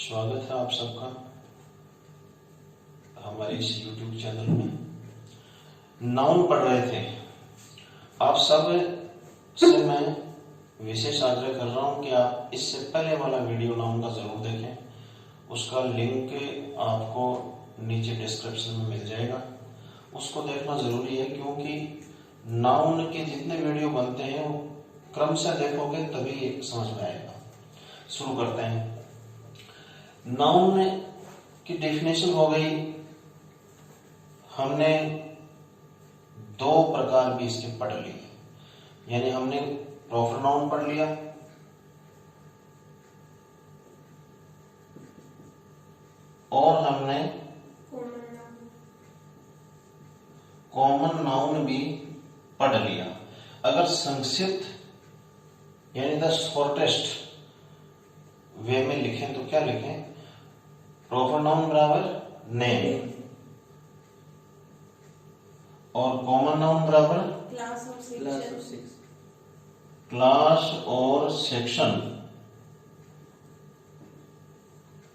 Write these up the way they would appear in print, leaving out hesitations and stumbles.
स्वागत है आप सबका हमारे इस YouTube चैनल में। नाउन पढ़ रहे थे, आप सब से मैं विशेष आग्रह कर रहा हूं कि आप इससे पहले वाला वीडियो नाउन का जरूर देखें। उसका लिंक आपको नीचे डिस्क्रिप्शन में मिल जाएगा, उसको देखना जरूरी है क्योंकि नाउन के जितने वीडियो बनते हैं वो क्रम से देखोगे तभी समझ में आएगा। शुरू करते हैं। नाउन की डेफिनेशन हो गई, हमने दो प्रकार भी इसके पढ़ लिए, यानी हमने प्रॉपर नाउन पढ़ लिया और हमने कॉमन नाउन भी पढ़ लिया। अगर संक्षिप्त यानी द शॉर्टेस्ट वे में लिखें तो क्या लिखें? प्रॉपर नाउन बराबर नेम और कॉमन नाउन बराबर क्लास और सेक्शन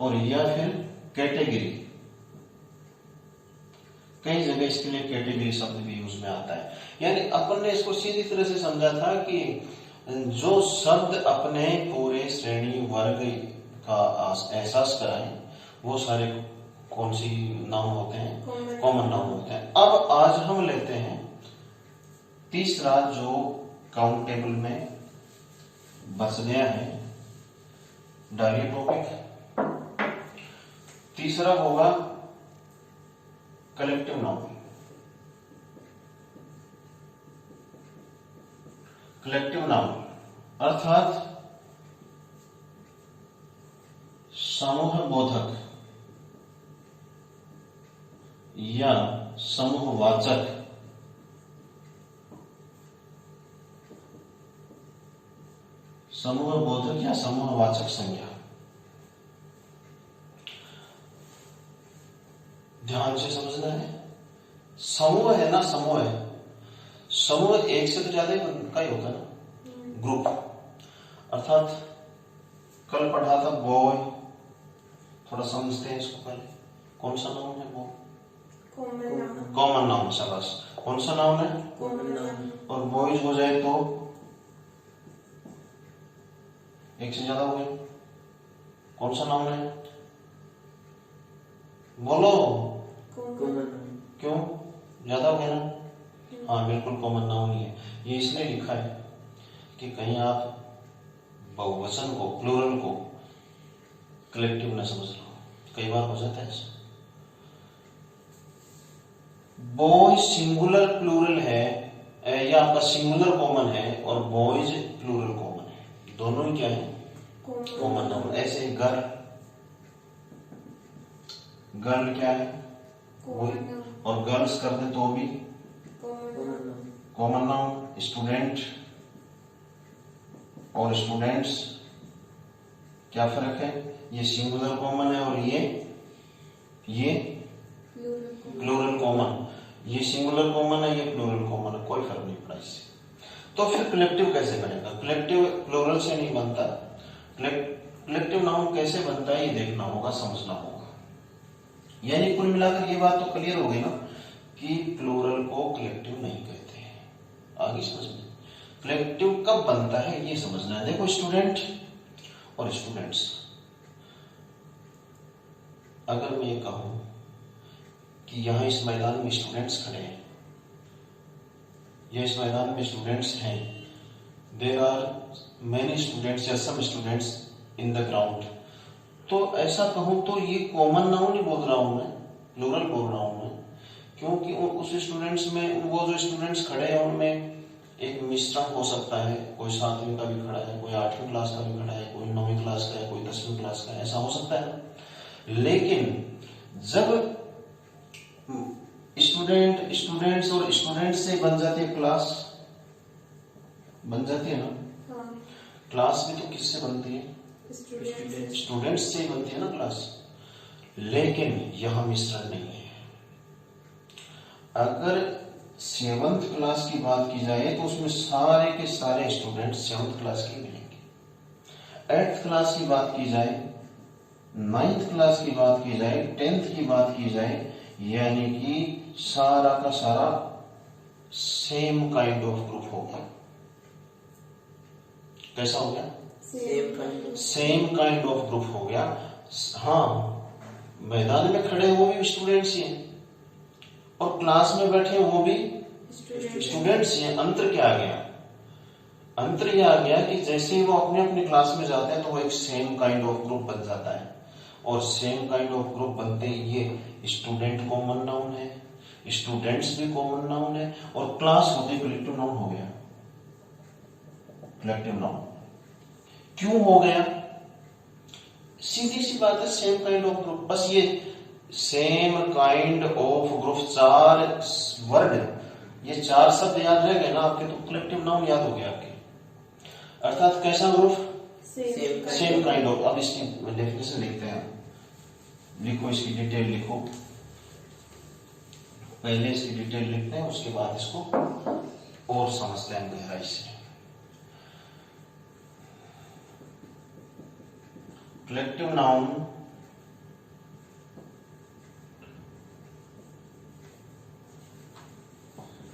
और या फिर कैटेगरी। कई जगह इसके लिए कैटेगरी शब्द भी यूज में आता है। यानी अपन ने इसको सीधी तरह से समझा था कि जो शब्द अपने पूरे श्रेणी वर्ग का एहसास कराएं वो सारे कौन सी नाउन होते हैं? कॉमन नाउन होते हैं। अब आज हम लेते हैं तीसरा जो काउंट टेबल में बच गया है। डालिए टॉपिक। तीसरा होगा कलेक्टिव नाउन। कलेक्टिव नाउन अर्थात समूह बोधक या समूहवाचक समूह बोधक या समूहवाचक संज्ञा। ध्यान से समझना है। समूह है ना, समूह है। समूह एक से तो ज्यादा का ही होता है ना, ग्रुप। अर्थात कल पढ़ा था बॉय, थोड़ा समझते हैं इसको पहले। कौन सा नाउन है बॉय? Common noun. शाबाश। कौन सा नाउन है? Common noun. और बॉयज हो जाए तो एक से ज्यादा हो गए, कौन सा नाउन है? बोलो। क्यों? ज्यादा हो गया ना? हाँ बिल्कुल कॉमन नाउन ही है। ये इसलिए लिखा है कि कहीं आप बहुवचन को, प्लूरल को कलेक्टिव न समझ लो। कई बार हो जाता है ऐसा। बॉय सिंगुलर प्लूरल है या आपका सिंगुलर कॉमन है और बॉयज प्लूरल कॉमन है। दोनों ही क्या है? Common noun. ऐसे ही गर्ल, गर्ल क्या है? और गर्ल्स कर दे तो भी कॉमन नाउन। स्टूडेंट और स्टूडेंट्स क्या फर्क है? ये सिंगुलर कॉमन है और ये प्लूरल कॉमन। ये सिंगुलर कॉमन है, ये प्लूरल कॉमन है, कोई फर्क नहीं पड़ा इससे। तो फिर कलेक्टिव कैसे बनेगा? कलेक्टिव प्लूरल से नहीं बनता। कलेक्टिव नाउन कैसे बनता है ये देखना होगा, समझना होगा। यानी कुल मिलाकर ये बात तो क्लियर हो गई ना कि प्लूरल को कलेक्टिव नहीं कहते हैं। आगे समझना, कलेक्टिव कब बनता है ये समझना है। देखो, स्टूडेंट और स्टूडेंट्स, अगर मैं ये कहूं कि यहां इस मैदान में स्टूडेंट्स खड़े हैं या इस मैदान में स्टूडेंट्स हैं, देयर आर मेनी स्टूडेंट्स या some students in the ground, तो ऐसा कहूं तो ये कॉमन नाउन ही बोल रहा हूं मैं, प्लूरल बोल रहा हूं मैं, क्योंकि उस स्टूडेंट्स में, वो जो स्टूडेंट्स खड़े हैं उनमें एक मिश्रण हो सकता है। कोई 7वीं का भी खड़ा है, कोई 8वीं क्लास का भी खड़ा है, कोई 9वीं क्लास का है, कोई 10वीं क्लास का है, ऐसा हो सकता है। लेकिन जब स्टूडेंट्स और स्टूडेंट्स से बन जाती है क्लास, बन जाती है ना। हाँ। क्लास भी तो किससे बनती है? स्टूडेंट्स से ही बनती है ना क्लास। लेकिन यहां मिश्रण नहीं है। अगर 7th क्लास की बात की जाए तो उसमें सारे के सारे स्टूडेंट 7th क्लास के मिलेंगे। 8th क्लास की बात की जाए 9th क्लास की बात की जाए, 10th की बात की जाए, यानी कि सारा का सारा सेम काइंड ऑफ ग्रुप हो गया। कैसा हो गया? सेम काइंड ऑफ ग्रुप हो गया। हाँ, मैदान में खड़े वो भी स्टूडेंट्स ही हैं और क्लास में बैठे वो भी स्टूडेंट्स ही हैं। अंतर क्या आ गया? अंतर यह आ गया कि जैसे ही वो अपने अपने क्लास में जाते हैं तो वो एक सेम काइंड ऑफ ग्रुप बन जाता है, और सेम काइंड ऑफ ग्रुप बनते ही ये स्टूडेंट कॉमन नाउन है, स्टूडेंट्स भी कॉमन नाउन है, और क्लास होते कलेक्टिव नाउन हो गया। कलेक्टिव नाउन क्यों हो गया? सीधी सी बात है, सेम काइंड ऑफ ग्रुप। बस ये same kind of group, 4 word, ये 4 शब्द याद रह गए ना आपके, तो कलेक्टिव नाउन याद हो गया आपके। अर्थात कैसा ग्रुप? Same kind of. अब इसकी डेफिनेशन लिखते हैं, लिखो, इसकी डिटेल लिखो। पहले इसकी डिटेल लिखते हैं, उसके बाद इसको और समझते हैं गहराई से। Collective noun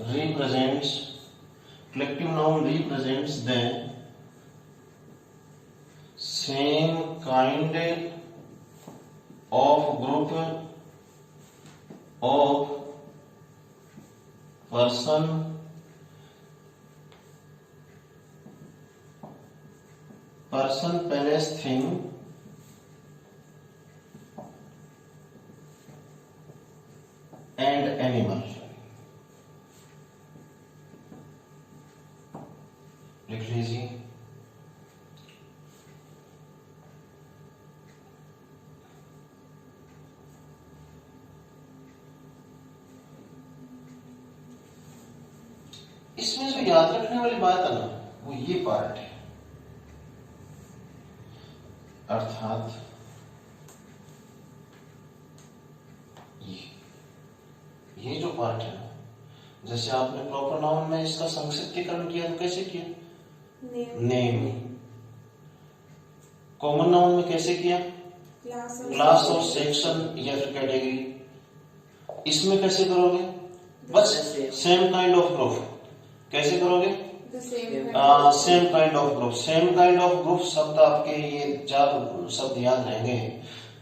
represents the same kind of group of person, place, thing and animal। लिख लीजिए। इसमें जो याद रखने वाली बात है ना, वो ये पार्ट है। अर्थात ये जो पार्ट है ना, जैसे आपने प्रॉपर नाउन में इसका संक्षिप्तीकरण किया तो कैसे किया? नेम। कॉमन नाउन में कैसे किया? क्लास और सेक्शन या फिर कैटेगरी। इसमें कैसे करोगे? बस सेम काइंड ऑफ ग्रुप। कैसे करोगे? Same kind of group. Same kind of group शब्द आपके ये 4 शब्द याद रहेंगे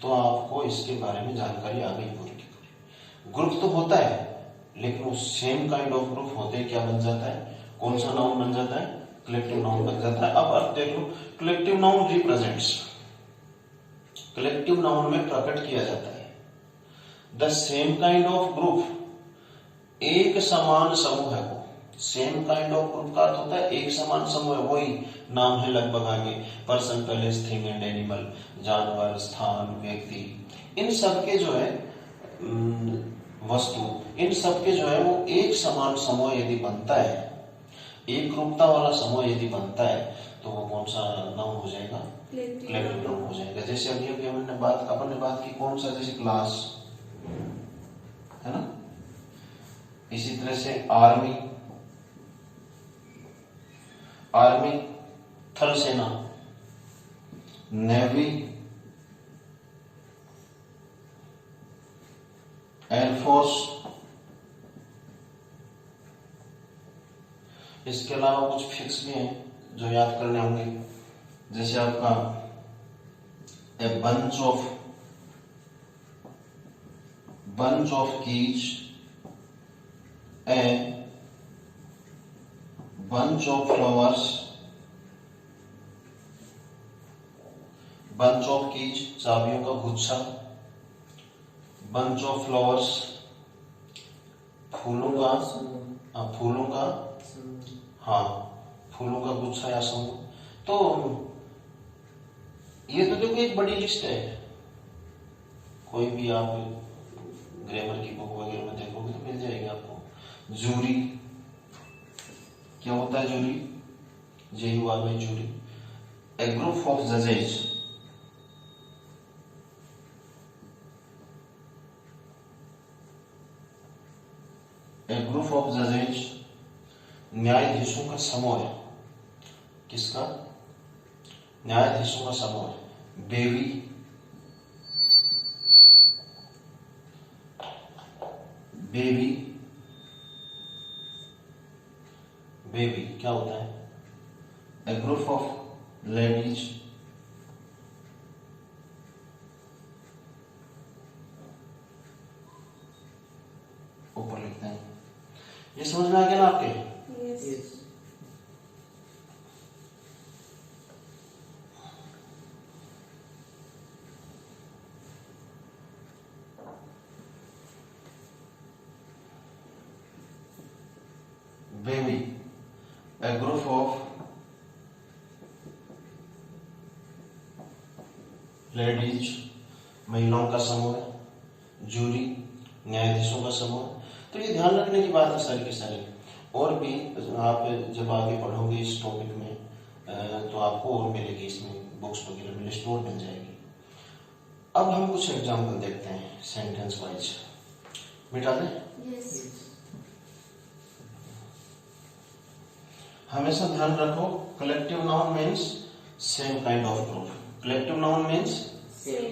तो आपको इसके बारे में जानकारी आ गई पूरी की पूरी। ग्रुप तो होता है, लेकिन वो सेम काइंड ऑफ ग्रुप होते क्या बन जाता है? कौन सा नाउन बन जाता है? कलेक्टिव नाउन बन जाता है। अब अर्थ देख लो, collective noun represents, collective noun में प्रकट किया जाता है the same kind of group, एक समान समूह है वो। सेम काइंड ऑफ ग्रुप का अर्थ होता है एक समान समूह है, वही नाम है लगभग आगे, person, place, thing and animal, जानवर, स्थान, व्यक्ति, इन सब के जो है वस्तु, इन सब के जो है वो एक समान समूह यदि बनता है, एक रूपता वाला समूह यदि बनता है, तो वो कौन सा नाउन हो जाएगा? कलेक्टिव नाउन हो जाएगा। जैसे अभी हमने बात की कौन सा? जैसे क्लास है ना, इसी तरह से आर्मी, थल सेना, नेवी, एयरफोर्स। इसके अलावा कुछ फिक्स भी हैं जो याद करने होंगे, जैसे आपका ए bunch of keys, a bunch of flowers, bunch of keys चाबियों का गुच्छा, bunch of flowers फूलों का फूलों का गुच्छा या समूह। तो ये तो देखो एक बड़ी लिस्ट है, कोई भी आप ग्रामर की बुक वगैरह में देखोगे तो मिल जाएगी आपको। जूरी, क्या होता है jury? Jury, a group of जजेस, ए ग्रुप ऑफ जजेस, न्यायाधीशों का समूह है। किसका? न्यायाधीशों का समूह है। बेवी, बेबी, बेबी क्या होता है? ए ग्रुप ऑफ लेडीज ऊपर लिखते हैं। ये समझ में आ गया ना आपके? Yes. Baby, A group of ladies महिलाओं का समूह है। जूरी न्यायाधीशों का समूह है। तो ये ध्यान रखने की बात है सारी की सारी। और भी आप जब आगे पढ़ोगे इस टॉपिक में तो आपको और मिलेगी, इसमें बुक्स वगैरह में लिस्ट और मिल जाएगी। अब हम कुछ एग्जाम्पल देखते हैं सेंटेंस वाइज। मिटा दें? Yes. हमेशा ध्यान रखो, collective noun means same kind of group. Collective noun means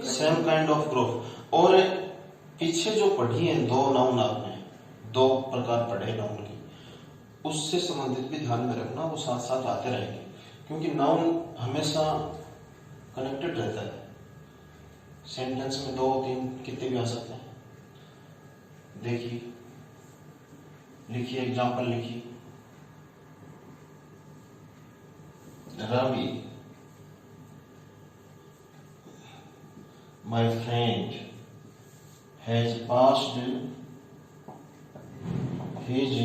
same kind of group. और पीछे जो पढ़ी है दो नाउन, आपने दो प्रकार पढ़े नाउन की, उससे संबंधित भी ध्यान में रखना, वो साथ साथ आते रहेंगे, क्योंकि नाउन हमेशा कनेक्टेड रहता है। सेंटेंस में दो तीन कितने भी आ सकते हैं। देखिए, लिखिए, एग्जाम्पल लिखिए। Ravi, my friend, has passed his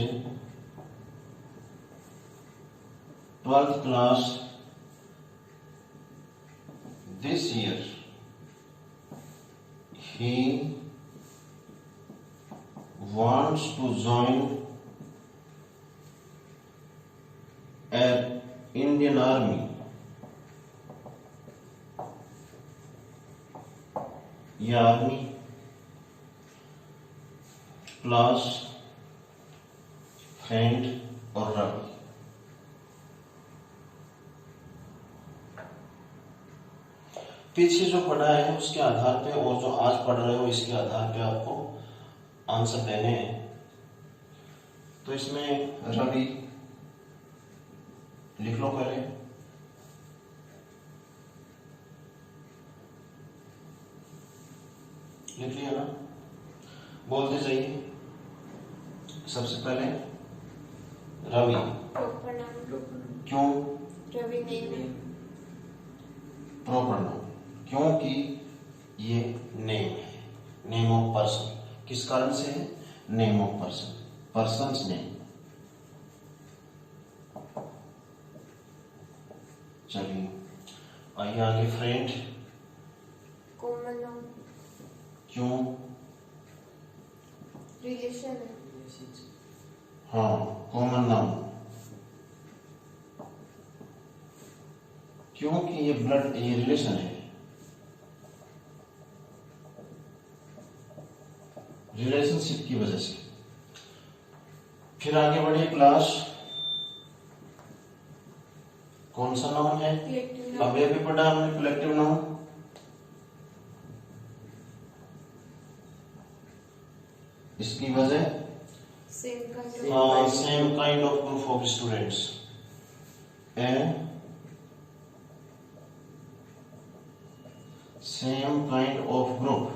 12th class this year. He wants to join an Indian Army. ये आर्मी प्लस फ्रेंड और रवि। पीछे जो पढ़ा है उसके आधार पे और जो आज पढ़ रहे हो इसके आधार पे आपको आंसर देने हैं। तो इसमें रवि लिख लो पहले। लिख लिया ना? बोलते जाइए। सबसे पहले रवि। Proper noun. क्यों? रवि name है. प्रॉपर नाउन, क्योंकि ये नेम है, नेम ऑफ पर्सन। किस कारण से है? Name of person, persons name. चलिए आइए आगे। Friend Common noun. क्यों? Relation है. हाँ, कॉमन नाउन, क्योंकि ये ब्लड, ये रिलेशन है, रिलेशनशिप की वजह से। फिर आगे बढ़िए। क्लास कौन सा नाउन है? Collective noun. अभी अभी पढ़ा हमने कलेक्टिव नाउन। इसकी वजह Same kind of. हाँ, same kind of group of students. And same kind of group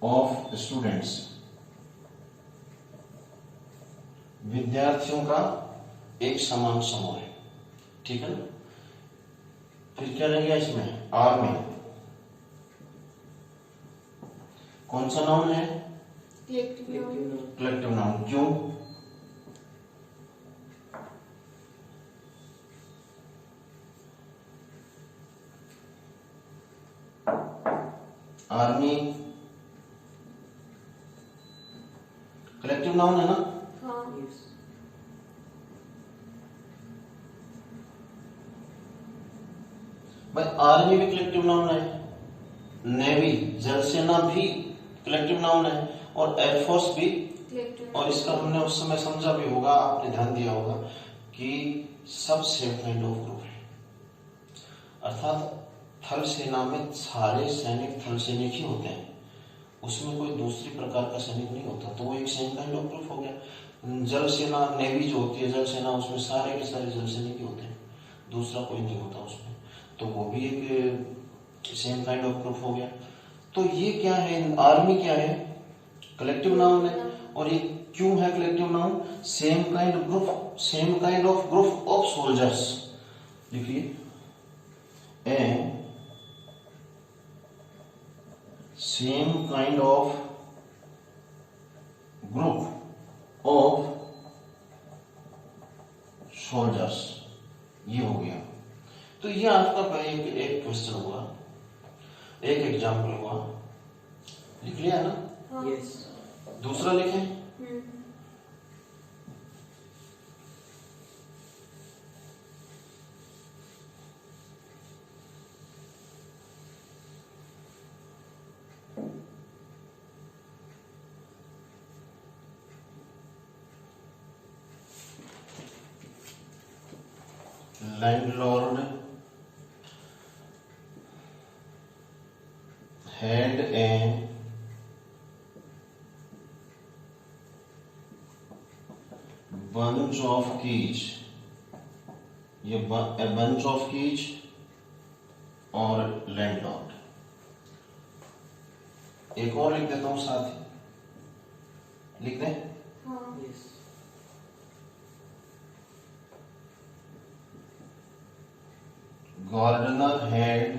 of students, विद्यार्थियों का एक समान समूह है। ठीक है ना? फिर क्या रह गया इसमें? आर्मी। कौन सा नाउन है? Collective noun. Collective noun. क्यों? आर्मी कलेक्टिव नाउन है ना? हाँ. भाई आर्मी भी कलेक्टिव नाउन है, नेवी जल सेना भी कलेक्टिव नाउन है, और एयरफोर्स भी। Collective और noun. इसका हमने उस समय समझा भी होगा, आपने ध्यान दिया होगा कि सब सेम काइंड ऑफ ग्रुप है। अर्थात थल सेना में सारे सैनिक थल सैनिक ही होते हैं, उसमें कोई दूसरी प्रकार का सैनिक नहीं होता, तो वो एक सेम काइंड ऑफ ग्रुप हो गया। जल सेना नेवी जो होती है, जल सेना, उसमें सारे के सारे जल सैनिक ही होते हैं, दूसरा कोई नहीं होता उसमें, तो वो भी एक सेम काइंड ऑफ ग्रुप हो गया। तो ये क्या है, आर्मी क्या है, कलेक्टिव नाउन है। और ये क्यों है collective noun? Same kind group, same kind of group of soldiers. लिखिए, a same kind of group of soldiers, ये हो गया। तो ये आपका एक क्वेश्चन हुआ, एक एग्जाम्पल हुआ, लिख लिया ना? हाँ। यस। दूसरा लिखें, landlord had a bunch of keys, ये a bunch of keys और लैंडलॉर्ड। एक और लिख देता हूं साथ ही, लिख दें, हाँ। Yes. Gardener had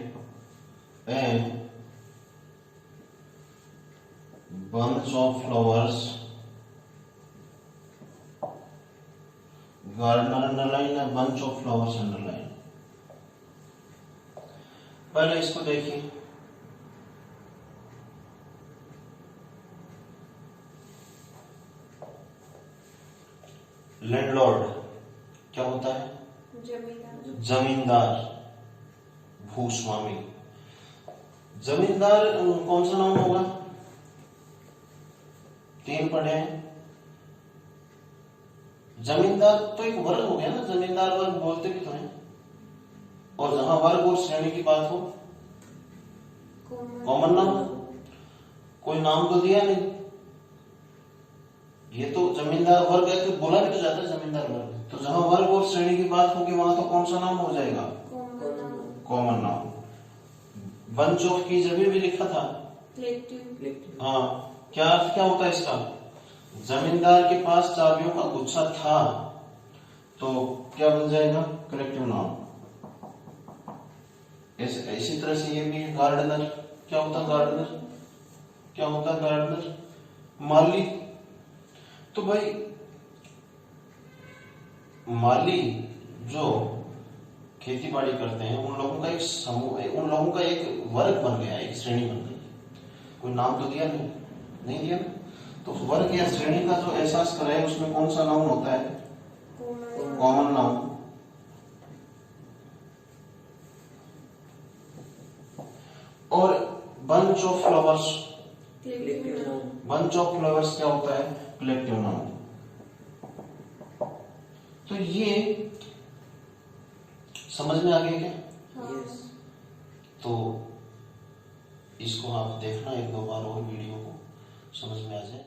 a bunch of flowers, gardener underline है, bunch of flowers अंडरलाइन। पहले इसको देखिए, लैंडलॉर्ड क्या होता है? जमींदार। जमींदार, भूस्वामी। जमींदार कौन सा नाम होगा? तीन पढ़े हैं। जमींदार तो एक वर्ग हो गया ना, जमींदार वर्ग बोलते भी तो हैं। और जहां वर्ग और श्रेणी की बात हो, कॉमन नाम, कोई नाम तो दिया नहीं, ये तो जमींदार वर्ग है, तो बोला भी तो जाता है जमींदार वर्ग। तो जहां वर्ग और श्रेणी की बात होगी वहां तो कौन सा नाम हो जाएगा? Common noun. Bunch of keys अभी भी लिखा था, कलेक्टिव। हाँ, क्या अर्थ क्या होता है इसका? जमींदार के पास चाबियों का गुच्छा था, तो क्या बन जाएगा? Collective noun. इसी तरह से ये भी गार्डनर, क्या होता है गार्डनर? क्या होता है गार्डनर? माली। तो भाई माली जो खेती बाड़ी करते हैं, उन लोगों का एक समूह, उन लोगों का एक वर्ग बन गया, एक श्रेणी बन गई। कोई नाम तो दिया नहीं दिया ना? तो वर्ग या श्रेणी का जो एहसास कराए उसमें कौन सा नाउन होता है? Common noun. और bunch of flowers, bunch of flowers क्या होता है? Collective noun. तो ये समझ में आ गया क्या? यस। तो इसको आप देखना एक दो बार और वीडियो को, समझ में आ जाए।